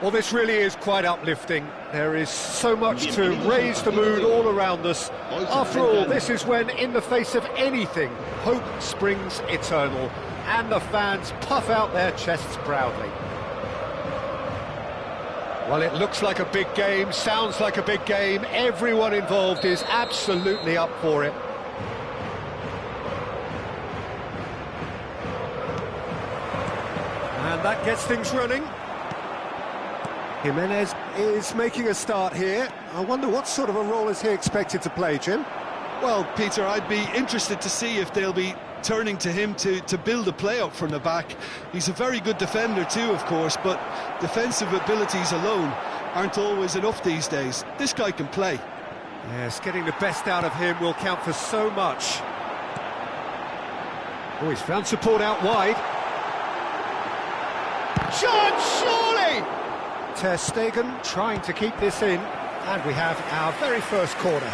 Well, this really is quite uplifting. There is so much to raise the mood all around us. After all, this is when, in the face of anything, hope springs eternal, and the fans puff out their chests proudly. Well, it looks like a big game, sounds like a big game. Everyone involved is absolutely up for it. And that gets things running. Jimenez is making a start here. I wonder what sort of a role is he expected to play, Jim? Well, Peter, I'd be interested to see if they'll be turning to him to build a play up from the back. He's a very good defender too, of course, but defensive abilities alone aren't always enough these days. This guy can play. Yes, getting the best out of him will count for so much. Oh, he's found support out wide. Shot, surely! Ter Stegen trying to keep this in, and we have our very first corner.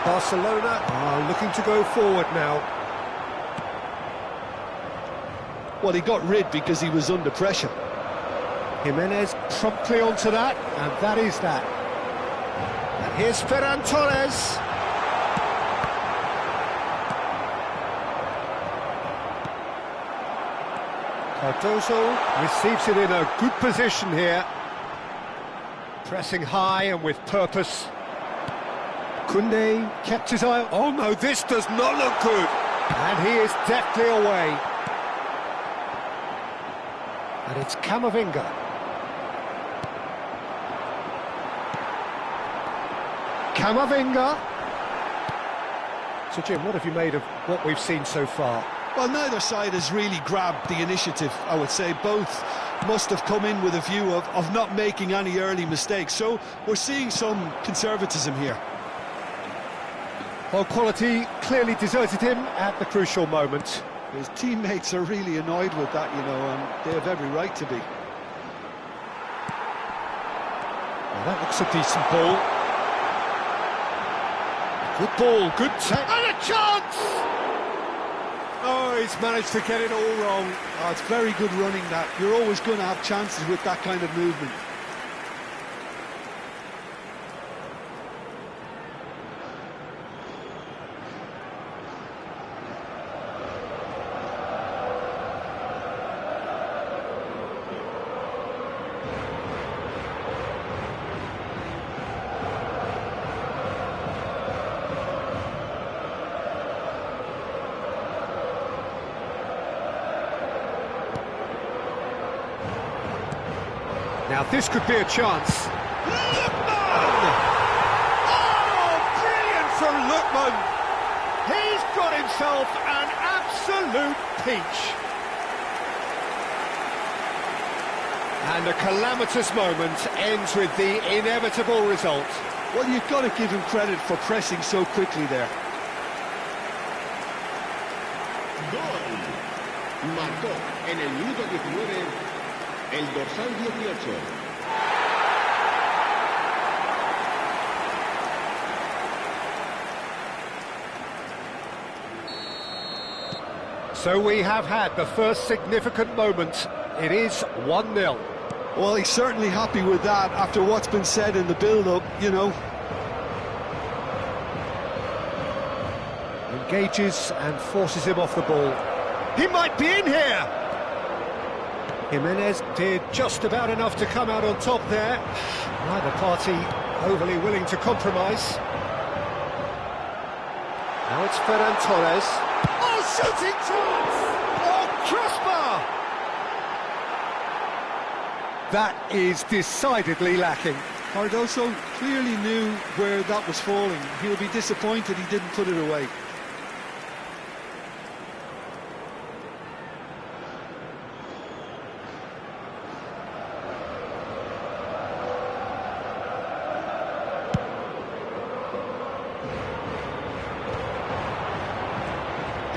Barcelona are looking to go forward now. Well, he got rid because he was under pressure. Jimenez promptly onto that, and that is that. And here's Ferran Torres. Cardozo receives it in a good position here. Pressing high and with purpose. Koundé kept his eye... Oh no, this does not look good! And he is deftly away. And it's Camavinga. Camavinga. So Jim, what have you made of what we've seen so far? Well, neither side has really grabbed the initiative, I would say. Both must have come in with a view of not making any early mistakes. So we're seeing some conservatism here. Well, quality clearly deserted him at the crucial moment. His teammates are really annoyed with that, you know, and they have every right to be. Well, that looks a decent ball. Good ball, good take, and a chance! Oh, he's managed to get it all wrong. Oh, it's very good running, that. You're always going to have chances with that kind of movement. Now this could be a chance. Lookman! Oh, brilliant from Lookman! He's got himself an absolute peach. And a calamitous moment ends with the inevitable result. Well, you've got to give him credit for pressing so quickly there. Gol. Marcó en el minuto 19 el dorsal 18. So we have had the first significant moment. It is 1-0. Well, he's certainly happy with that after what's been said in the build-up, you know. Engages and forces him off the ball. He might be in here! Jimenez did just about enough to come out on top there. Neither party overly willing to compromise. Now it's Ferran Torres. Oh, shooting chance! Oh, crossbar! That is decidedly lacking. Cardozo clearly knew where that was falling. He'll be disappointed he didn't put it away.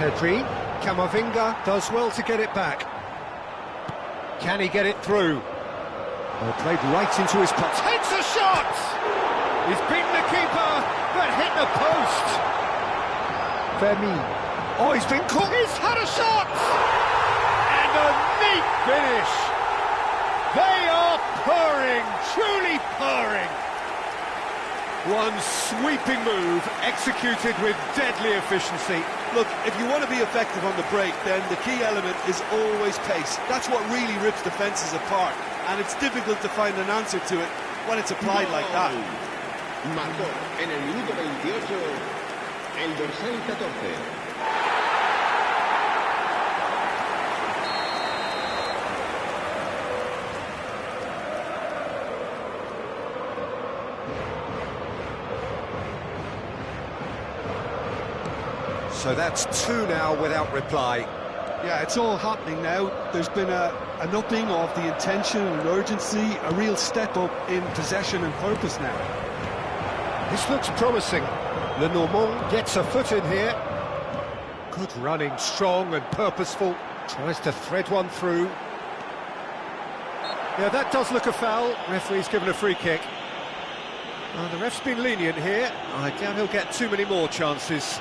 Pedri, Camavinga does well to get it back. Can he get it through? Oh, played right into his path. Takes a shot! He's beaten the keeper, but hit the post. Femi. Oh, he's been caught. He's had a shot! And a neat finish. They are purring, truly purring. One sweeping move, executed with deadly efficiency. Look, if you want to be effective on the break, then the key element is always pace. That's what really rips defences apart, and it's difficult to find an answer to it when it's applied like that. Marcó en el minuto 28 el dorsal 14. So that's two now without reply. Yeah, it's all happening now. There's been an upping of the intention and urgency, a real step up in possession and purpose now. This looks promising. Lenormand gets a foot in here. Good running, strong and purposeful. Tries to thread one through. Yeah, that does look a foul. Referee's given a free kick. The ref's been lenient here. I doubt he'll get too many more chances.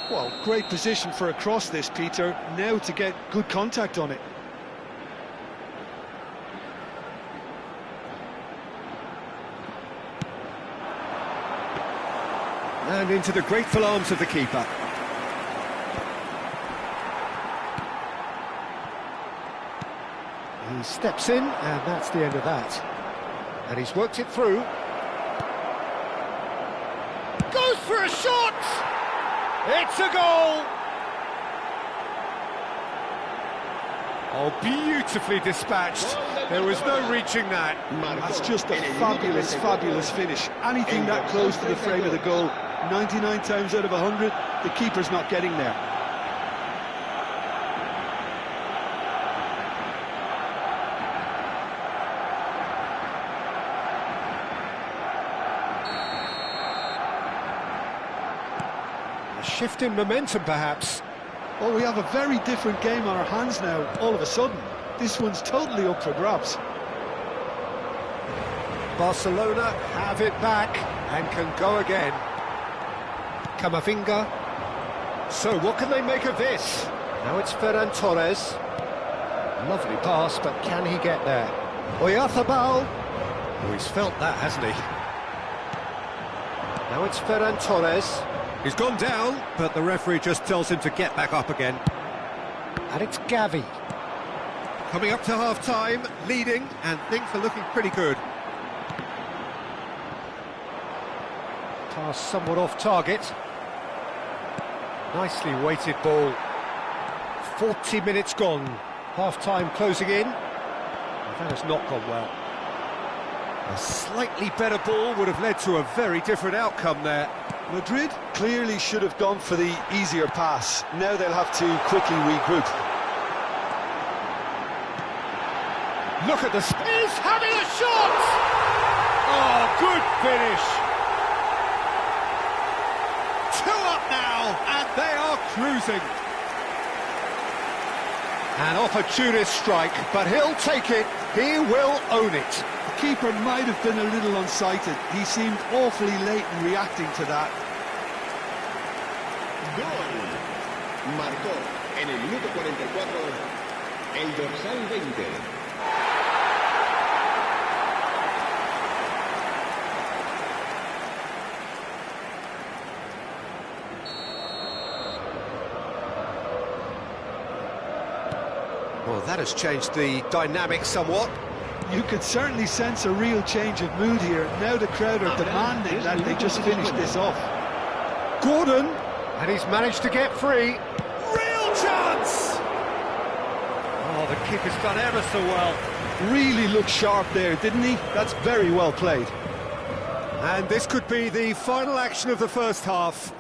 Well, great position for a cross this, Peter. Now to get good contact on it. And into the grateful arms of the keeper. He steps in, and that's the end of that. And he's worked it through. Goes for a shot! It's a goal! Oh, beautifully dispatched. There was no reaching that. That's just a fabulous, fabulous finish. Anything that close to the frame of the goal, 99 times out of 100, the keeper's not getting there. A shift in momentum, perhaps. Well, we have a very different game on our hands now, all of a sudden. This one's totally up for grabs. Barcelona have it back and can go again. Camavinga. So what can they make of this? Now it's Ferran Torres. Lovely pass, but can he get there? Oyarzabal. Oh, he's felt that, hasn't he? Now it's Ferran Torres. He's gone down, but the referee just tells him to get back up again. And it's Gavi. Coming up to half-time, leading, and things are looking pretty good. Pass somewhat off target. Nicely weighted ball. 40 minutes gone. Half-time closing in. That has not gone well. A slightly better ball would have led to a very different outcome there. Madrid clearly should have gone for the easier pass. Now they'll have to quickly regroup. Look at the... He's having a shot! Oh, good finish! 2 up now, and they are cruising. An opportunist strike, but he'll take it. He will own it. The keeper might have been a little unsighted. He seemed awfully late in reacting to that. Gol. Marcó en el minuto 44 el dorsal 20. Well, that has changed the dynamic somewhat. You could certainly sense a real change of mood here. Now the crowd are demanding that they just finish this off. Gordon, and he's managed to get free. Real chance! Oh, the keeper's done ever so well. Really looked sharp there, didn't he? That's very well played. And this could be the final action of the first half.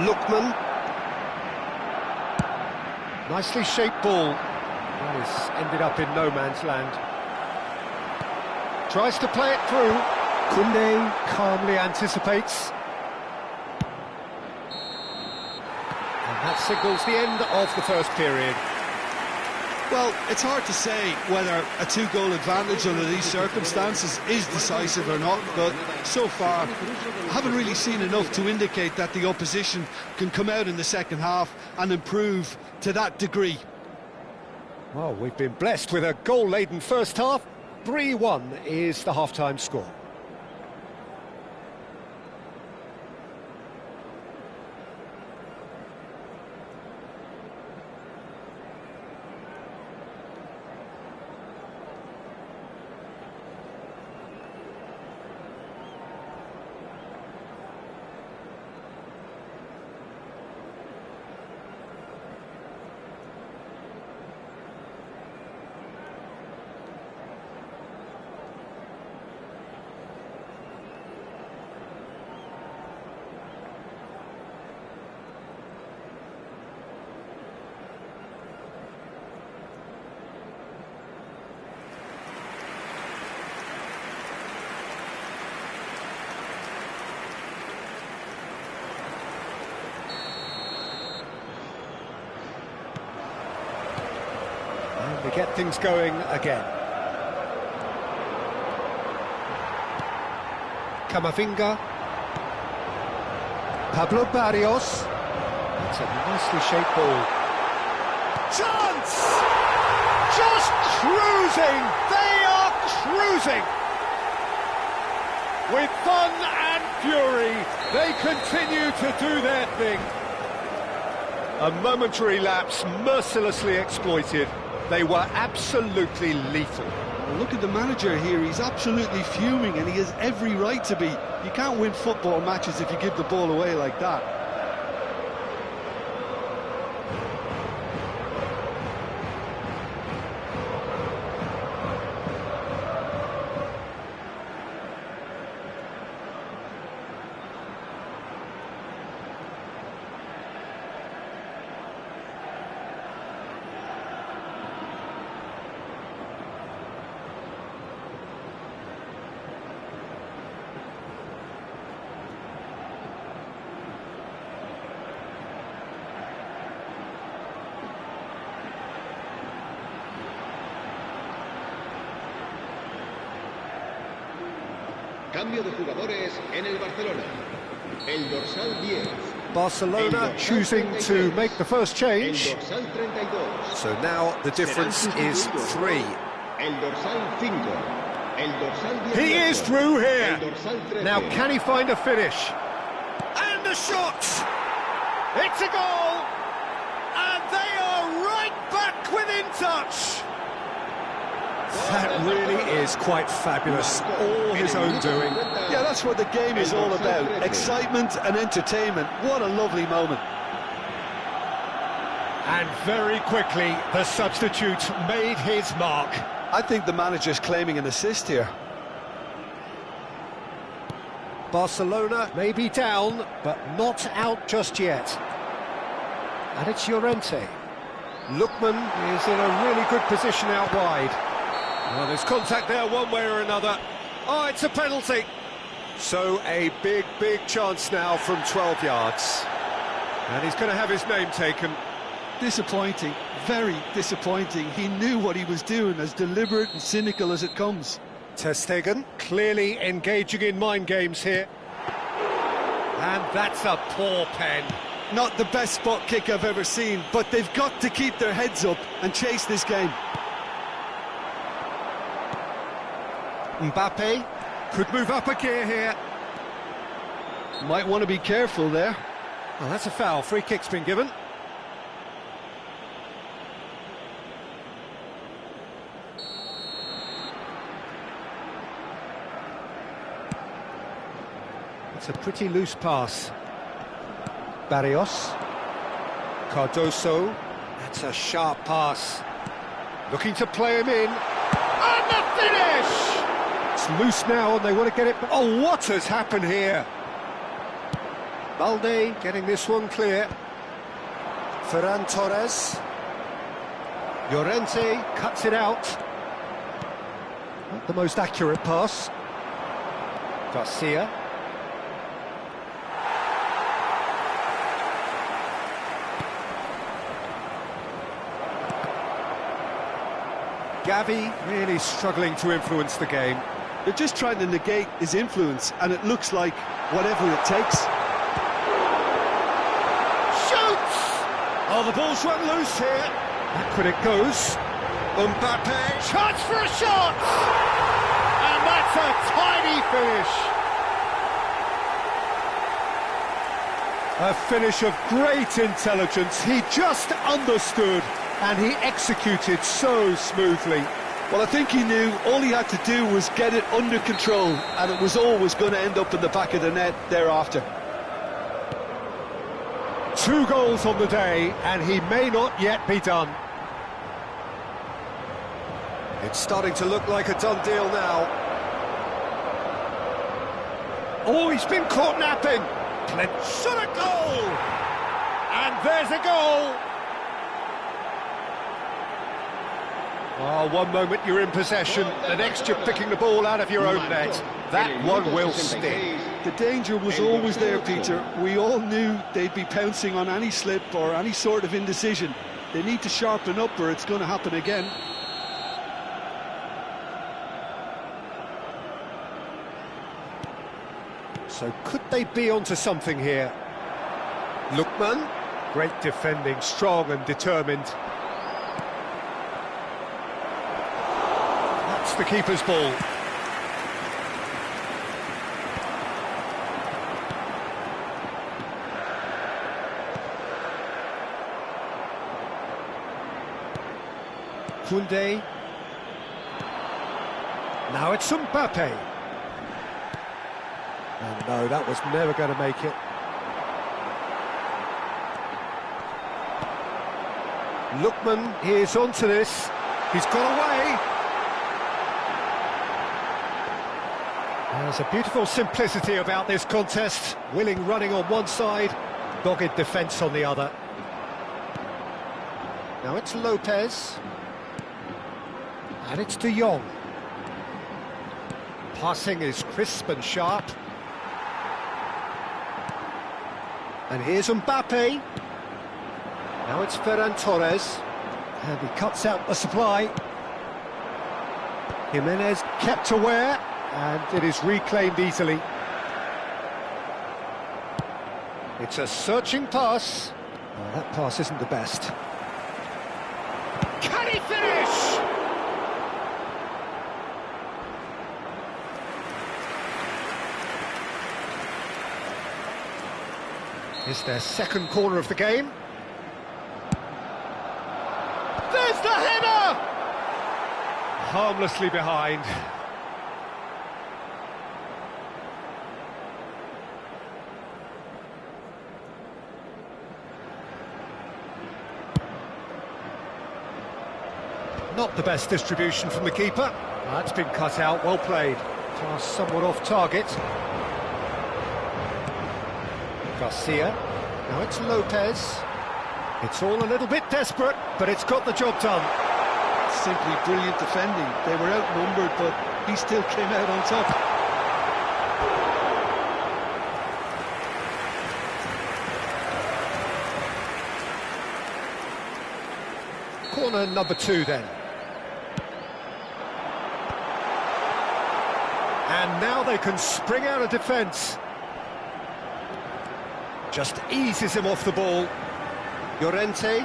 Lookman. Nicely shaped ball. That is ended up in no man's land. Tries to play it through. Koundé calmly anticipates. And that signals the end of the first period. Well, it's hard to say whether a two-goal advantage under these circumstances is decisive or not, but so far I haven't really seen enough to indicate that the opposition can come out in the second half and improve to that degree. Well, we've been blessed with a goal-laden first half. 3-1 is the half-time score. To get things going again. Camavinga. Pablo Barrios. That's a nicely shaped ball. Chance! Just cruising! They are cruising! With fun and fury, they continue to do their thing. A momentary lapse mercilessly exploited. They were absolutely lethal. Well, look at the manager here, he's absolutely fuming and he has every right to be. You can't win football matches if you give the ball away like that. Cambio de jugadores en el Barcelona. El dorsal 10. Barcelona choosing to make the first change. El dorsal 32. So now the difference is 3. El dorsal 5. El dorsal 18. He is through here. El dorsal 13. Now can he find a finish? And a shot! It's a goal! And they are right back within touch! That really is quite fabulous. All his own doing. Yeah, that's what the game is all about. Excitement and entertainment. What a lovely moment. And very quickly, the substitute made his mark. I think the manager's claiming an assist here. Barcelona may be down, but not out just yet. And it's Llorente. Lookman is in a really good position out wide. Well, there's contact there one way or another. Oh, it's a penalty. So a big chance now from 12 yards. And he's going to have his name taken. Disappointing, very disappointing. He knew what he was doing, as deliberate and cynical as it comes. Ter Stegen clearly engaging in mind games here. And that's a poor pen. Not the best spot kick I've ever seen, but they've got to keep their heads up and chase this game. Mbappe could move up a gear here. Might want to be careful there. Well, that's a foul. Free kick's been given. It's a pretty loose pass. Barrios. Cardoso. That's a sharp pass. Looking to play him in. And the finish! It's loose now and they want to get it... Oh, what has happened here? Balde getting this one clear. Ferran Torres. Llorente cuts it out. Not the most accurate pass. Garcia. Gavi really struggling to influence the game. They're just trying to negate his influence, and it looks like whatever it takes. Shoots! Oh, the ball's run loose here. Back when it goes. Mbappe, chance for a shot! And that's a tiny finish. A finish of great intelligence. He just understood, and he executed so smoothly. Well, I think he knew all he had to do was get it under control, and it was always going to end up in the back of the net thereafter. 2 goals on the day, and he may not yet be done. It's starting to look like a done deal now. Oh, he's been caught napping. Shot a goal! And there's a goal! Oh, one moment you're in possession, the next you're picking the ball out of your own net. That one will sting. The danger was always there, Peter. We all knew they'd be pouncing on any slip or any sort of indecision. They need to sharpen up or it's going to happen again. So could they be onto something here? Lookman, great defending, strong and determined. That's the keeper's ball. Koundé. Now it's Mbappe. And no, that was never going to make it. Lookman is onto this. He's got away. There's a beautiful simplicity about this contest. Willing running on one side, dogged defence on the other. Now it's Lopez. And it's De Jong. Passing is crisp and sharp. And here's Mbappe. Now it's Ferran Torres. And he cuts out the supply. Jimenez kept aware, and it is reclaimed easily. It's a searching pass. Oh, that pass isn't the best. Can he finish? It's their second corner of the game. There's the header! Harmlessly behind. Not the best distribution from the keeper. That's been cut out, well played. Pass somewhat off target. Garcia. Now it's Lopez. It's all a little bit desperate, but it's got the job done. Simply brilliant defending. They were outnumbered, but he still came out on top. Corner number 2 then. And now they can spring out of defence. Just eases him off the ball. Llorente.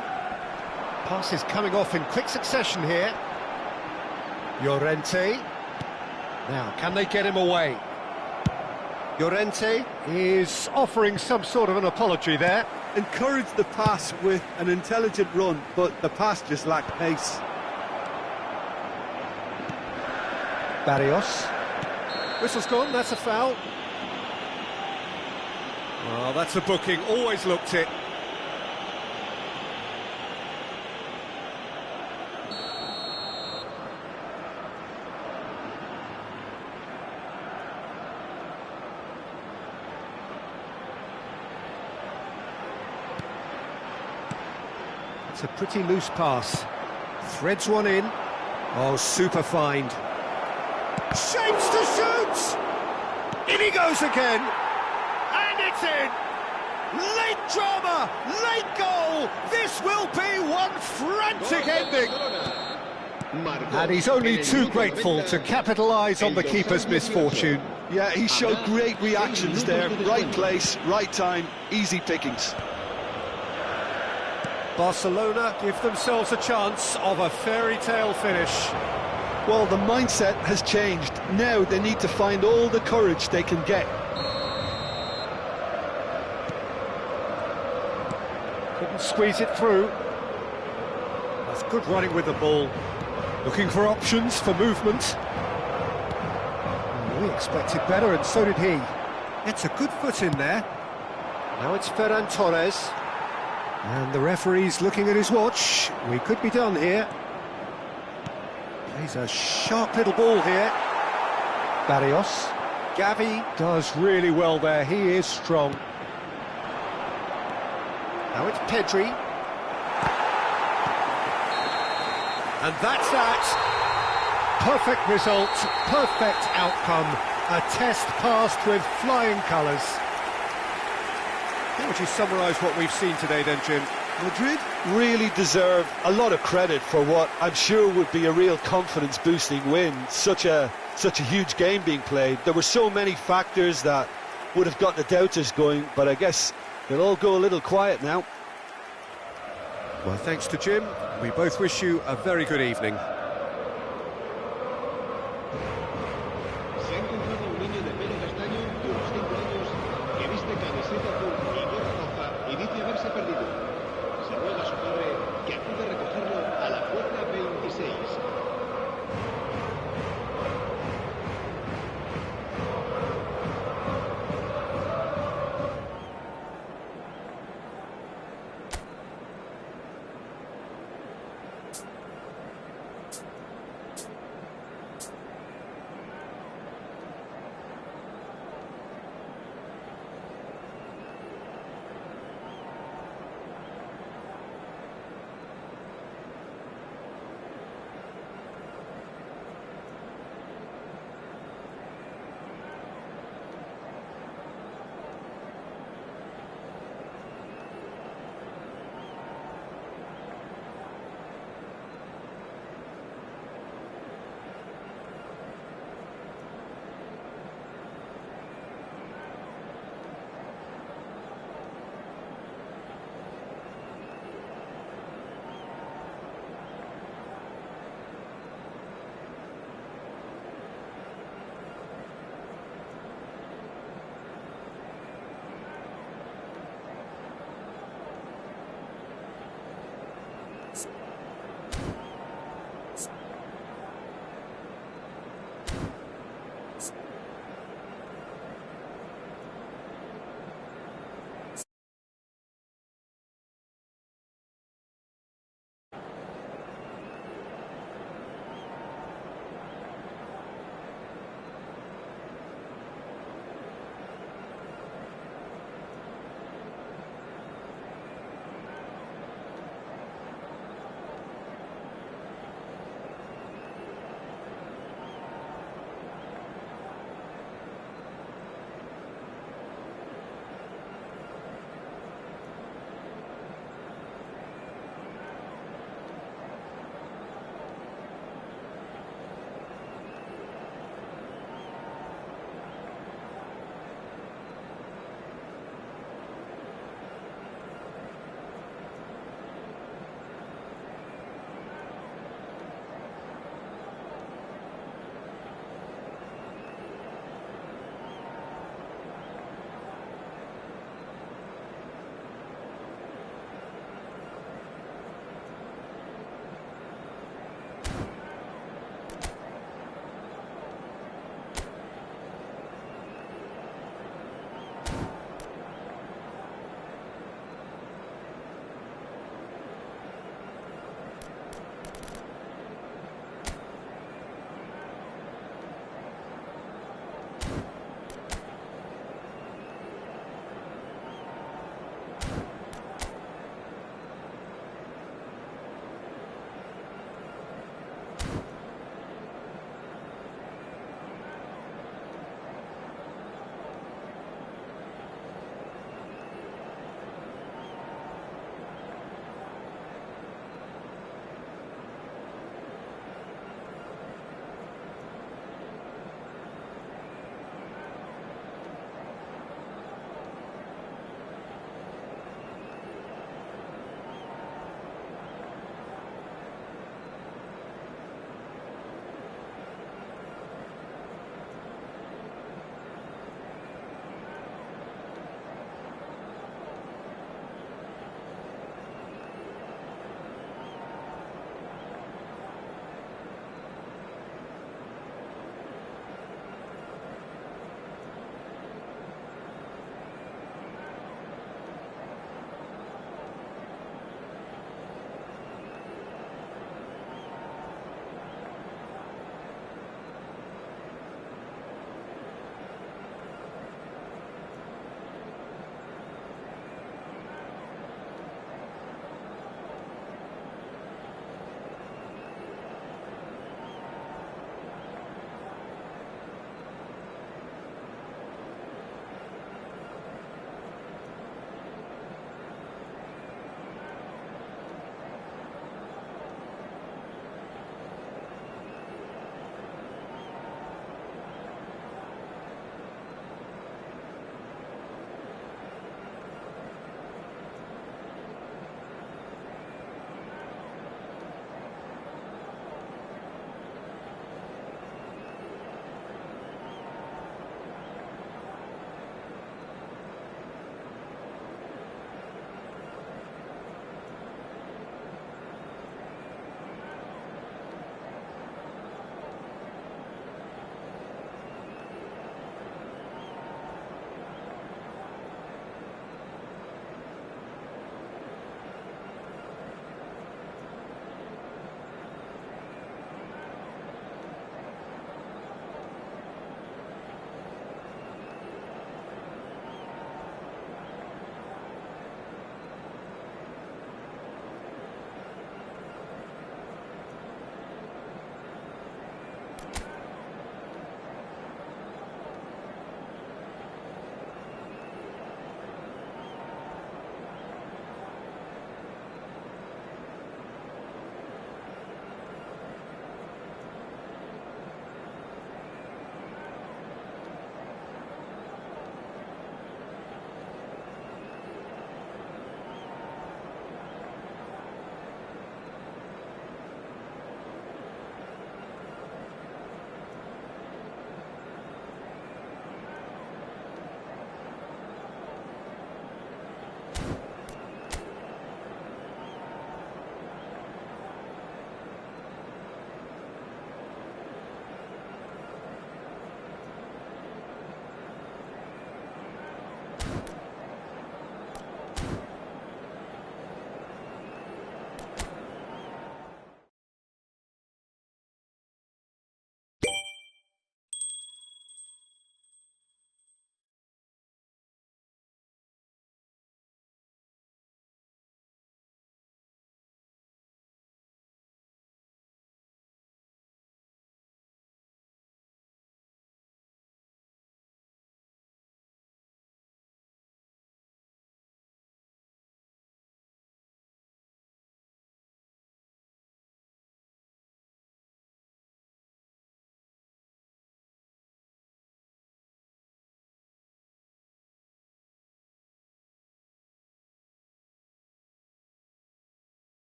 Pass is coming off in quick succession here. Llorente. Now, can they get him away? Llorente is offering some sort of an apology there. Encouraged the pass with an intelligent run, but the pass just lacked pace. Barrios. Whistle's gone, that's a foul. Oh, that's a booking, always looked it. It's a pretty loose pass. Threads one in. Oh, super find. Shapes to shoot! In he goes again! And it's in! Late drama! Late goal! This will be one frantic ending! And he's only too grateful to capitalise on the keeper's misfortune. Yeah, he showed great reactions there. Right place, right time, easy pickings. Barcelona give themselves a chance of a fairy tale finish. Well, the mindset has changed. Now they need to find all the courage they can get. Couldn't squeeze it through. That's good running with the ball. Looking for options for movement. We expected better, and so did he. It's a good foot in there. Now it's Ferran Torres. And the referee's looking at his watch. We could be done here. Plays a sharp little ball here. Barrios. Gavi does really well there. He is strong. Now it's Pedri. And that's that. Perfect result, perfect outcome. A test passed with flying colours. How would you summarise what we've seen today then, Jim? Madrid really deserve a lot of credit for what I'm sure would be a real confidence-boosting win. Such a huge game being played. There were so many factors that would have got the doubters going, but I guess they'll all go a little quiet now. Well, thanks to Jim. We both wish you a very good evening. Se ha encontrado un niño de pelo castaño de unos 5 años que viste camiseta azul y gorra roja y dice haberse perdido.